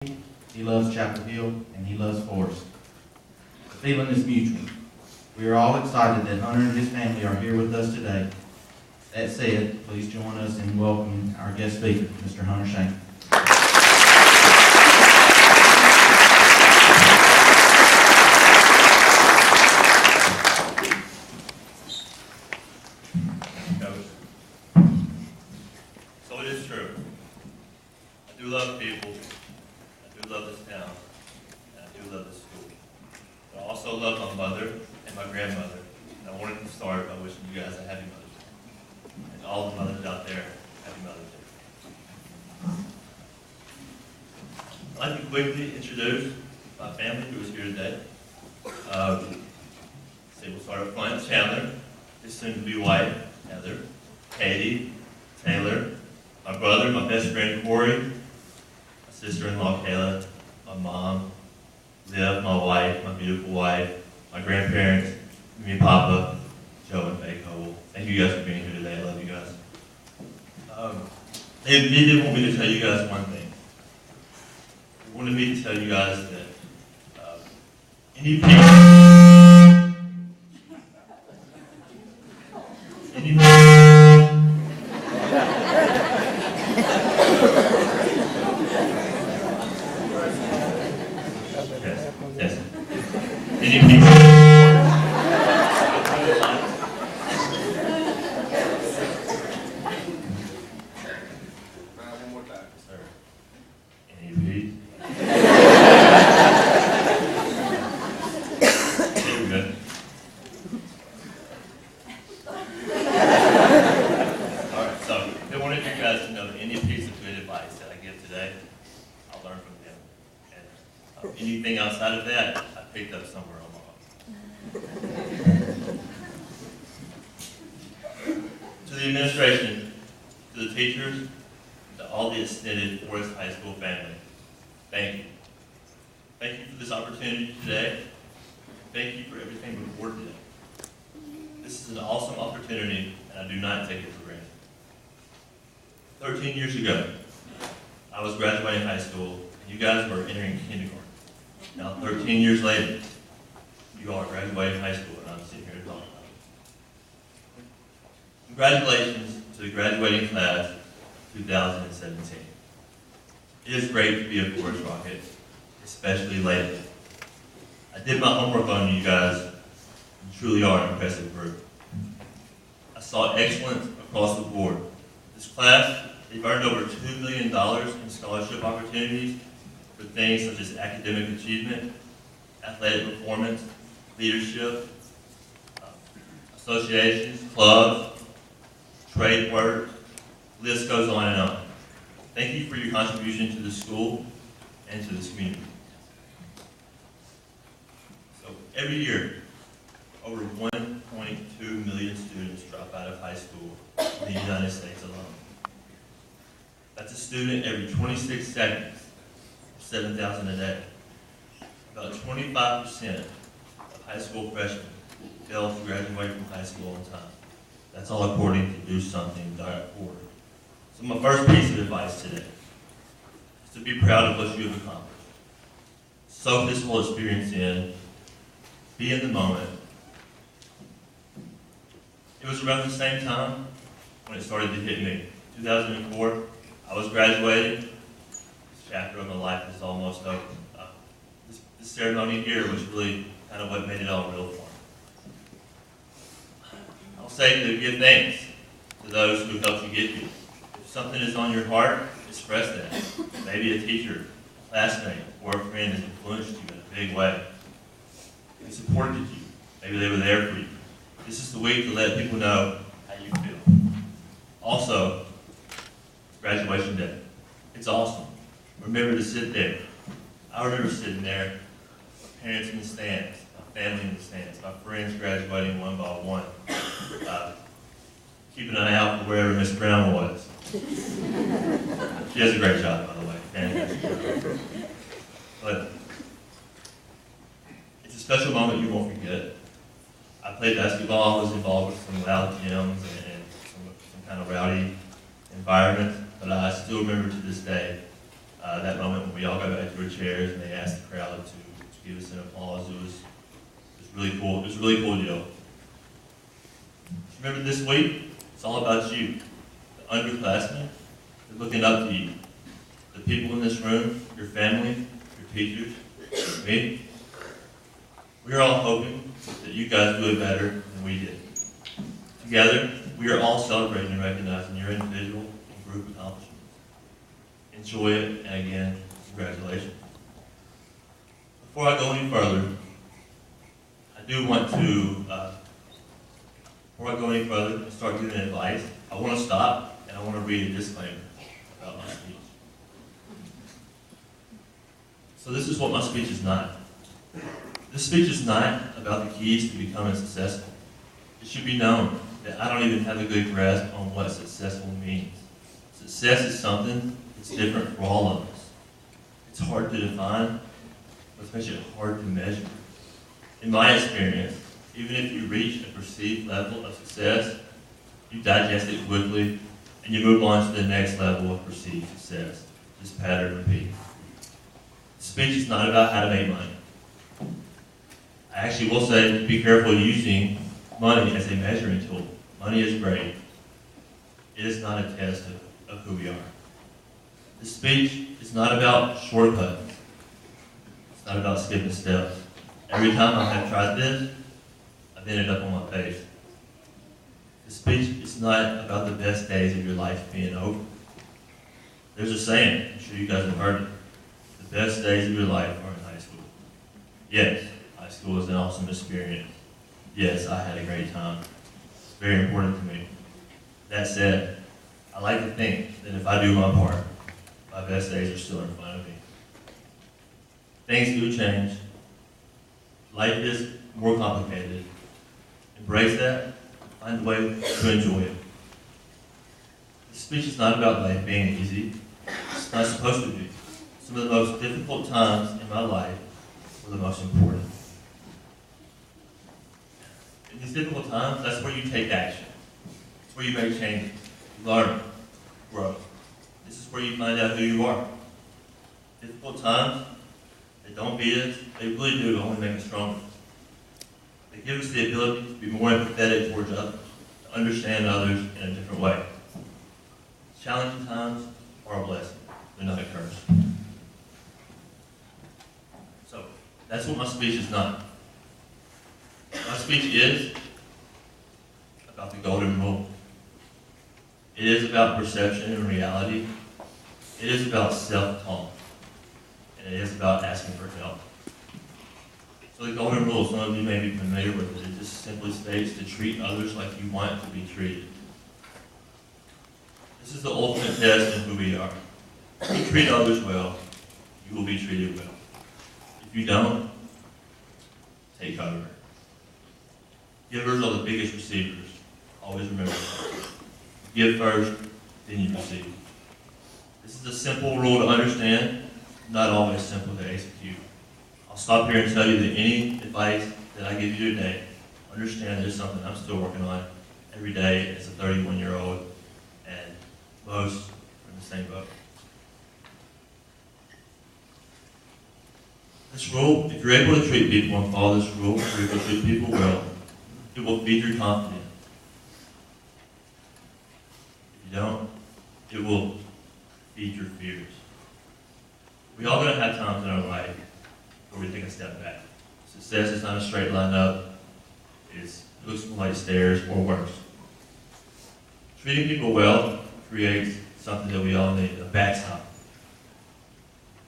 he loves Chapel Hill, and he loves Forrest. The feeling is mutual. We are all excited that Hunter and his family are here with us today. That said, please join us in welcoming our guest speaker, Mr. Hunter Shankle. So it is true. I do love people. I do love this town. And I do love this school. But I also love my mother and my grandmother. And I wanted to start by wishing you guys a happy Mother's Day. And all the mothers out there, happy Mother's Day. I'd like to quickly introduce my family who is here today. We'll start up front. Chandler, his soon-to-be wife, Heather, Katie, Taylor, my brother, my best friend Corey, my sister-in-law Kayla, my mom, Liv, my wife, my beautiful wife, my grandparents, me and Papa, Joe and Faye Cole. Thank you guys for being here today. I love you guys. They did want me to tell you guys one thing. They wanted me to tell you guys that any anything outside of that, I picked up somewhere on my own. To the administration, to the teachers, to all the extended Forrest High School family, thank you. Thank you for this opportunity today. Thank you for everything before today. This is an awesome opportunity, and I do not take it for granted. 13 years ago, I was graduating high school, and you guys were entering kindergarten. Now, 13 years later, you all are graduating high school, and I'm sitting here to talk about it. Congratulations to the graduating class of 2017. It is great to be a Forrest Rocket, especially lately. I did my homework on you guys. You truly are an impressive group. I saw excellence across the board. This class, they've earned over $2 million in scholarship opportunities for things such as academic achievement, athletic performance, leadership, associations, clubs, trade work, the list goes on and on. Thank you for your contribution to the school and to this community. So every year, over 1.2 million students drop out of high school in the United States alone. That's a student every 26 seconds. 7,000 a day. About 25% of high school freshmen fail to graduate from high school on time. That's all according to DoSomething.org. So my first piece of advice today is to be proud of what you have accomplished. Soak this whole experience in. Be in the moment. It was around the same time when it started to hit me. 2004, I was graduating. Chapter of my life is almost over. This ceremony here was really kind of what made it all real for me. I'll say to give thanks to those who helped you get here. If something is on your heart, express that. Maybe a teacher, a classmate, or a friend has influenced you in a big way. They supported you. Maybe they were there for you. This is the week to let people know how you feel. Also, graduation day. It's awesome. Remember to sit there. I remember sitting there, my parents in the stands, my family in the stands, my friends graduating one by one. Keep an eye out for wherever Miss Brown was. She does a great job, by the way. Fantastic. But it's a special moment you won't forget. I played basketball, I was involved with some loud gyms and some kind of rowdy environment, but I still remember to this day that moment when we all got back to our chairs and they asked the crowd to give us an applause. It was really cool. It was a really cool deal. Remember this week, it's all about you. The underclassmen, they're looking up to you. The people in this room, your family, your teachers, me. We're all hoping that you guys do it better than we did. Together, we are all celebrating and recognizing your individual and group accomplishments. Enjoy it, and again, congratulations. Before I go any further, I do want to, before I go any further and start giving advice, I want to stop and I want to read a disclaimer about my speech. So this is what my speech is not. This speech is not about the keys to becoming successful. It should be known that I don't even have a good grasp on what successful means. Success is something that's different for all of us. It's hard to define, but especially hard to measure. In my experience, even if you reach a perceived level of success, you digest it quickly and you move on to the next level of perceived success. Just pattern repeat. The speech is not about how to make money. I actually will say, be careful using money as a measuring tool. Money is great. It is not a test of who we are. The speech is not about shortcuts. It's not about skipping steps. Every time I have tried this, I've ended up on my face. The speech is not about the best days of your life being over. There's a saying, I'm sure you guys have heard it. The best days of your life are in high school. Yes, high school was an awesome experience. Yes, I had a great time. It's very important to me. That said, I like to think that if I do my part, my best days are still in front of me. Things do change. Life is more complicated. Embrace that. Find a way to enjoy it. This speech is not about life being easy. It's not supposed to be. Some of the most difficult times in my life were the most important. In these difficult times, that's where you take action. It's where you make changes. You learn, grow. This is where you find out who you are. Difficult times, they don't beat us. They really do only make us stronger. They give us the ability to be more empathetic towards others, to understand others in a different way. Challenging times are a blessing. They're not a curse. So, that's what my speech is not. My speech is about the golden rule. It is about perception and reality. It is about self-talk. And it is about asking for help. So the golden rule, some of you may be familiar with it. It just simply states to treat others like you want to be treated. This is the ultimate test of who we are. If you treat others well, you will be treated well. If you don't, take cover. Givers are the biggest receivers. Always remember that. Give first, then you receive. This is a simple rule to understand, not always simple to execute. I'll stop here and tell you that any advice that I give you today, understand there's something I'm still working on every day as a 31-year-old, and most are in the same boat. This rule, if you're able to treat people and follow this rule, if you're able to treat people well, it will feed your confidence. If you don't, it will feed your fears. We all going to have times in our life where we take a step back. Success is not a straight line up. It looks more like stairs or worse. Treating people well creates something that we all need, a backstop.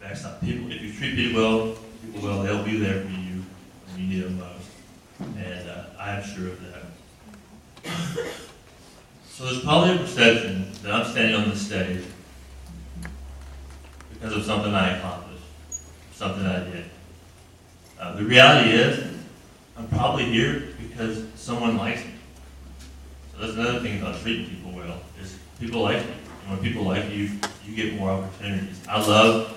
Backstop. People, if you treat people well, they'll be there for you when you need them most. And I am sure of that. So there's probably a perception that I'm standing on this stage because of something I accomplished, something I did. The reality is, I'm probably here because someone likes me. So that's another thing about treating people well, is people like you. And when people like you, you get more opportunities. I love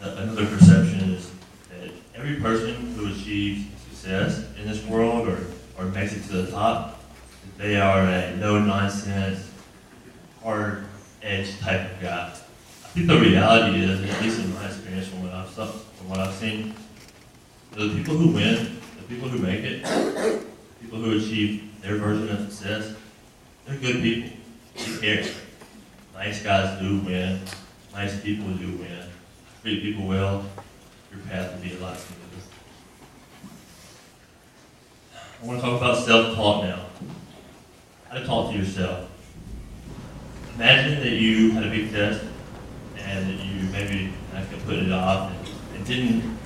another perception is that every person who achieves success in this world or makes it to the top, that they are a no-nonsense, hard-edged type of guy. I think the reality is, at least in my experience from what I've seen, the people who win, the people who make it, people who achieve their version of success, they're good people. They care. Nice guys do win. Nice people do win. Treat people well, your path will be a lot smoother. I want to talk about self-talk now. How to talk to yourself. Imagine that you had a big test and that you maybe kept putting it off and didn't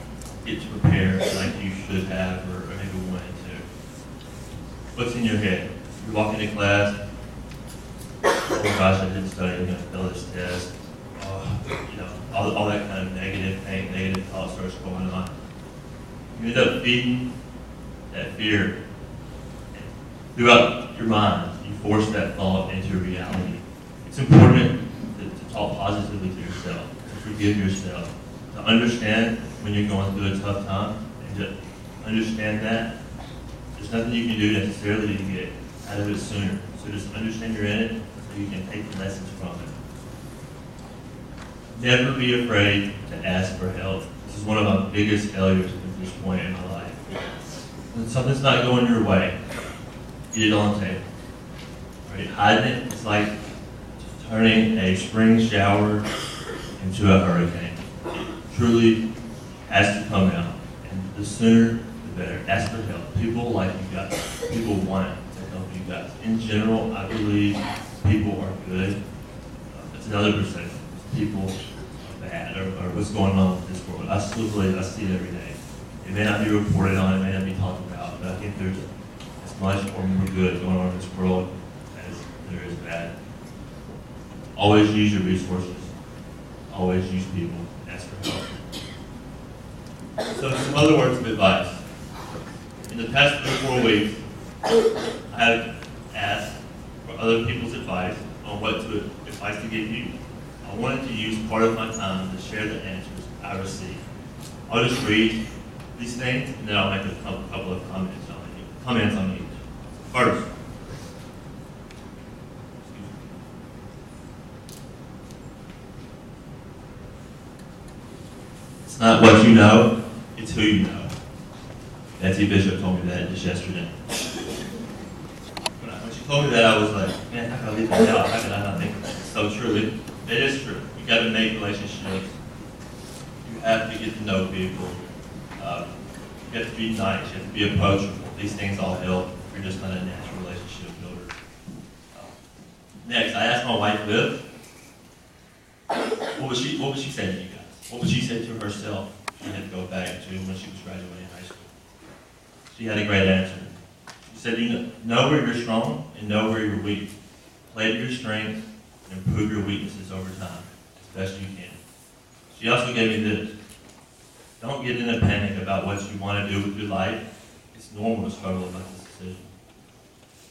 get to prepare like you should have or maybe wanted to. What's in your head? You walk into class, oh gosh, I didn't study, I'm going to fail this test. All that kind of negative pain, negative thought starts going on. You end up feeding that fear. Throughout your mind, you force that thought into reality. It's important to talk positively to yourself, to forgive yourself, to understand when you're going through a tough time, and to understand that there's nothing you can do necessarily to get out of it sooner. So just understand you're in it so you can take the lessons from it. Never be afraid to ask for help. This is one of my biggest failures at this point in my life. When something's not going your way, get it on the table. Right? Hiding it is like turning a spring shower into a hurricane. It truly has to come out. And the sooner, the better. Ask for help. People like you guys. People want to help you guys. In general, I believe people are good. That's another perception. People are bad or what's going on with this world. I still believe I see it every day. It may not be reported on, it may not be talked about, but I think there's as much or more good going on in this world as there is bad. Always use your resources. Always use people. Ask for help. So some other words of advice. In the past 3 or 4 weeks, I have asked for other people's advice on what advice to give you. I wanted to use part of my time to share the answers I received. I'll just read these things and then I'll make a couple of comments on each. First, it's not what you know, it's who you know. Nancy Bishop told me that just yesterday. When she told me that, I was like, man, how can I leave that out? How can I not think of that? So truly, it is true. You got to make relationships. You have to get to know people. You have to be nice. You have to be approachable. These things all help if you're just not a natural relationship builder. Next, I asked my wife, Liv, what would she say to you guys? What would she say to herself she had to go back to when she was graduating high school? She had a great answer. She said, you know where you're strong and know where you're weak. Play to your strengths and improve your weaknesses over time as best you can. She also gave me this. Don't get in a panic about what you want to do with your life. It's normal to struggle about this decision.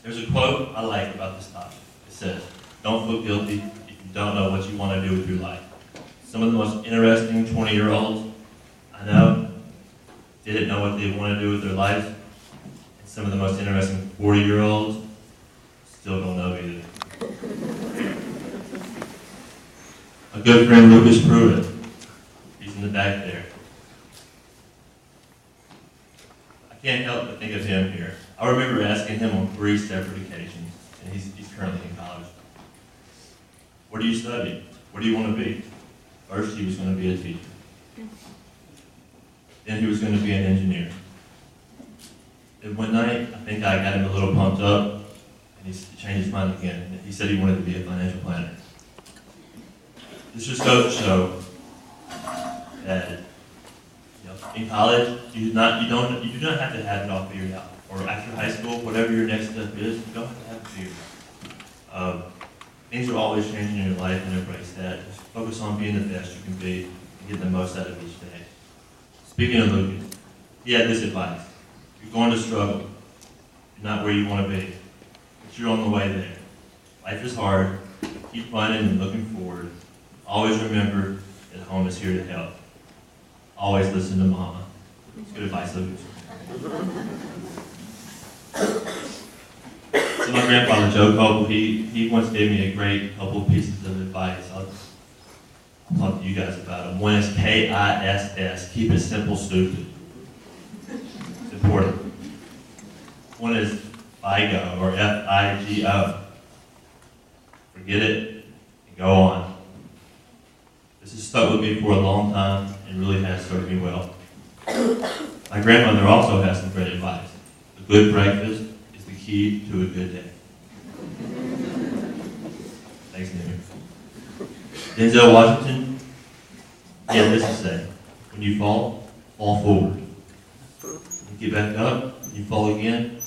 There's a quote I like about this topic. It says, don't feel guilty if you don't know what you want to do with your life. Some of the most interesting 20-year-olds I know didn't know what they want to do with their life. And some of the most interesting 40-year-olds still don't know either. A good friend, Lucas Pruitt, he's in the back there. I can't help but think of him here. I remember asking him on 3 separate occasions, and he's currently in college. What do you study? What do you want to be? First, he was going to be a teacher. Then he was going to be an engineer. And one night, I think I got him a little pumped up, and he changed his mind again. He said he wanted to be a financial planner. This just goes to show that in college, you do not have to have it all figured out. Or after high school, whatever your next step is, you don't have to have it figured out. Things are always changing in your life, and embrace that. Just focus on being the best you can be and get the most out of each day. Speaking of Lucas, he had this advice. You're going to struggle. You're not where you want to be, but you're on the way there. Life is hard. Keep running and looking forward. Always remember that home is here to help. Always listen to Mama. It's good advice, Lucas. So my grandfather, Joe Cole, he once gave me a great couple of pieces of advice. I'll I'll talk to you guys about them. One is KISS, keep it simple, stupid. It's important. One is FIGO, or FIGO. Forget it and go on. This has stuck with me for a long time and really has served me well. My grandmother also has some great advice. A good breakfast is the key to a good day. Thanks, Newman. Denzel Washington, he had this to say: when you fall forward. You get back up, you fall again,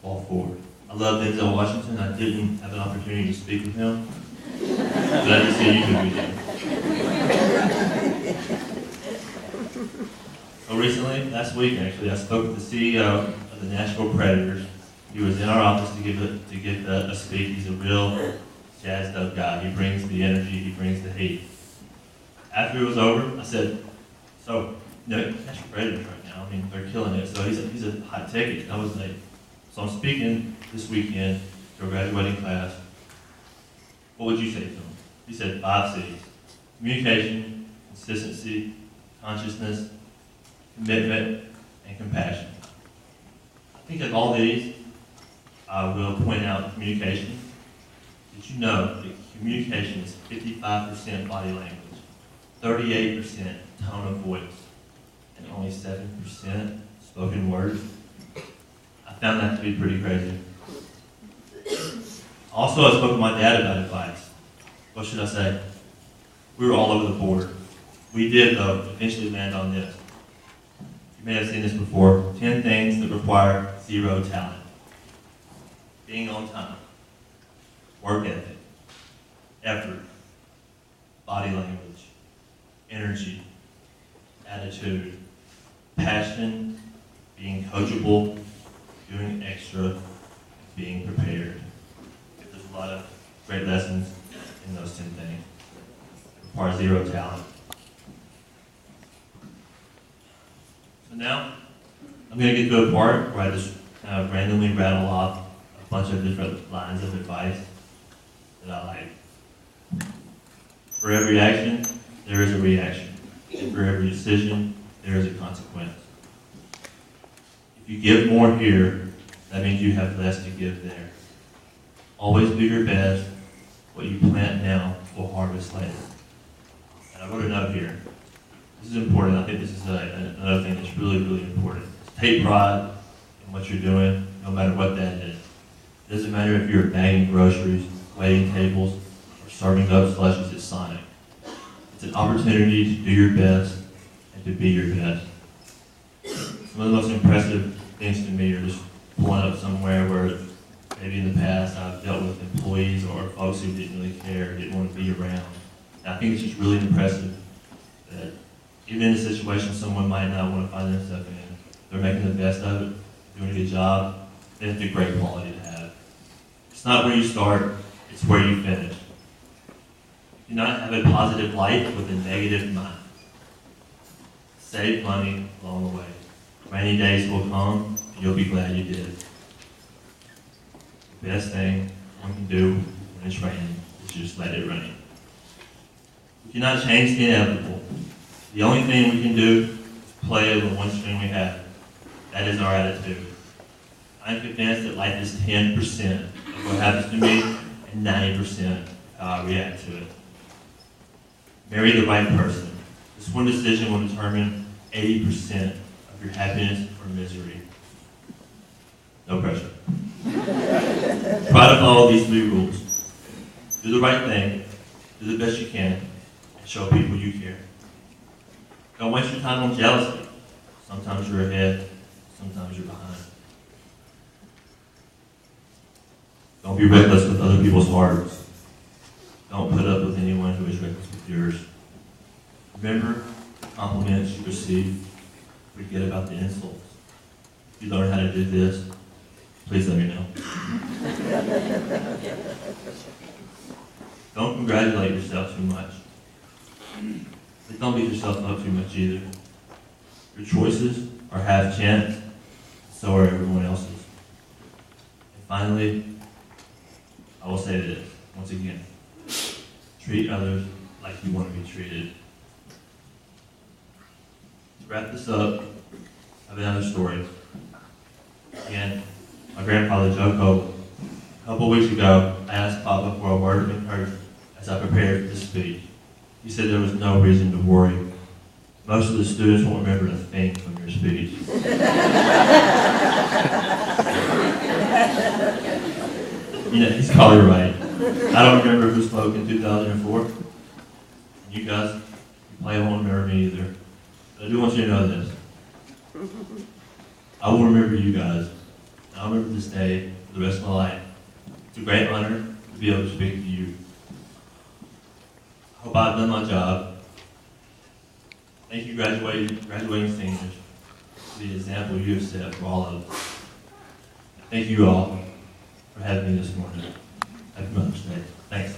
fall forward. I love Denzel Washington. I didn't have an opportunity to speak with him, but I did see a YouTube video. So recently, last week actually, I spoke with the CEO of the Nashville Predators. He was in our office to give a speak. He's a real jazzed up guy. He brings the energy, he brings the heat. After it was over, I said, so, Nashville Predators right now, I mean, they're killing it. So he's a hot ticket. And I was like, so I'm speaking this weekend to a graduating class. What would you say to them? He said 5 C's: communication, consistency, consciousness, commitment, and compassion. I think of all these, I will point out communication. Did you know that communication is 55% body language, 38% tone of voice, and only 7% spoken words? I found that to be pretty crazy. Also, I spoke with my dad about advice. What should I say? We were all over the board. We did, though, eventually land on this. You may have seen this before. 10 things that require 0 talent. Being on time. Work ethic. Effort. Body language. Energy. Attitude. Passion. Being coachable. Doing extra. Being prepared. There's a lot of great lessons in those 10 things. It requires 0 talent. So now, I'm going to get to a part where I just kind of randomly rattle off a bunch of different lines of advice that I like. For every action, there is a reaction. And for every decision, there is a consequence. If you give more here, that means you have less to give there. Always do your best. What you plant now will harvest later. And I wrote a note here. This is important. I think this is another thing that's really, really important. Take pride in what you're doing, no matter what that is. It doesn't matter if you're bagging groceries, waiting tables, or serving up slushies at Sonic. It's an opportunity to do your best and to be your best. Some of the most impressive things to me are just pulling up somewhere where maybe in the past I've dealt with employees or folks who didn't really care, didn't want to be around. And I think it's just really impressive that even in a situation someone might not want to find themselves in, they're making the best of it, doing a good job, and it's a great quality to have. It's not where you start, it's where you finish. Do not have a positive life with a negative mind. Save money along the way. Rainy days will come, and you'll be glad you did. The best thing one can do when it's raining is just let it rain. We cannot change the inevitable. The only thing we can do is play with one string we have. That is our attitude. I'm convinced that life is 10% of what happens to me and 90% of how I react to it. Marry the right person. This one decision will determine 80% of your happiness or misery. No pressure. Try to follow these 3 rules. Do the right thing, do the best you can, and show people you care. Don't waste your time on jealousy. Sometimes you're ahead, sometimes you're behind. Don't be reckless with other people's hearts. Don't put up with anyone who is reckless with yours. Remember the compliments you receive. Forget about the insults. If you learn how to do this, please let me know. Don't congratulate yourself too much. But don't beat yourself up too much either. Your choices are half chance, so are everyone else's. And finally, I will say this once again. Treat others like you want to be treated. To wrap this up, I have another story. Again, my grandfather, Joe Cole, a couple weeks ago, I asked Papa for a word of encouragement as I prepared this speech. He said there was no reason to worry. Most of the students won't remember a thing from your speech. He's probably right. I don't remember who spoke in 2004. You guys, you probably won't remember me either. But I do want you to know this. I will remember you guys. And I'll remember this day for the rest of my life. It's a great honor to be able to speak to you. I hope I've done my job. Thank you, graduating seniors, for the example you have set for all of us. Thank you all for having me this morning. Happy Mother's Day. Thanks.